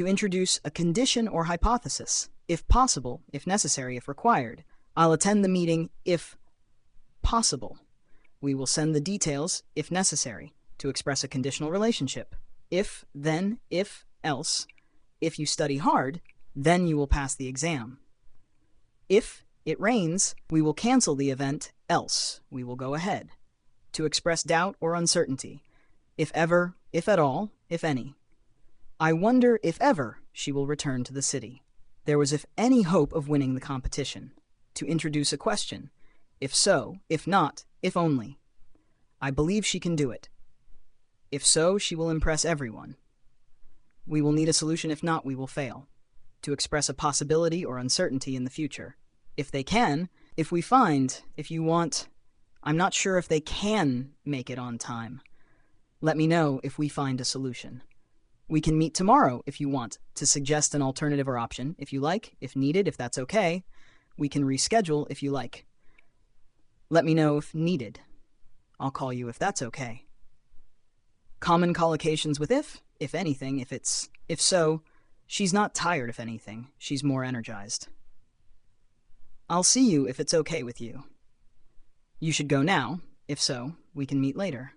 To introduce a condition or hypothesis, if possible, if necessary, if required. I'll attend the meeting if possible. We will send the details if necessary, to express a conditional relationship. If, then, if, else. If you study hard, then you will pass the exam. If it rains, we will cancel the event, else we will go ahead. To express doubt or uncertainty. If ever, if at all, if any. I wonder if ever she will return to the city. There was if any hope of winning the competition. To introduce a question. If so, if not, if only. I believe she can do it. If so, she will impress everyone. We will need a solution, if not, we will fail. To express a possibility or uncertainty in the future. If they can, if we find, if you want, I'm not sure if they can make it on time. Let me know if we find a solution. We can meet tomorrow if you want, to suggest an alternative or option, if you like, if needed, if that's okay. We can reschedule if you like. Let me know if needed. I'll call you if that's okay. Common collocations with if anything, if so, she's not tired if anything, she's more energized. I'll see you if it's okay with you. You should go now, if so, we can meet later.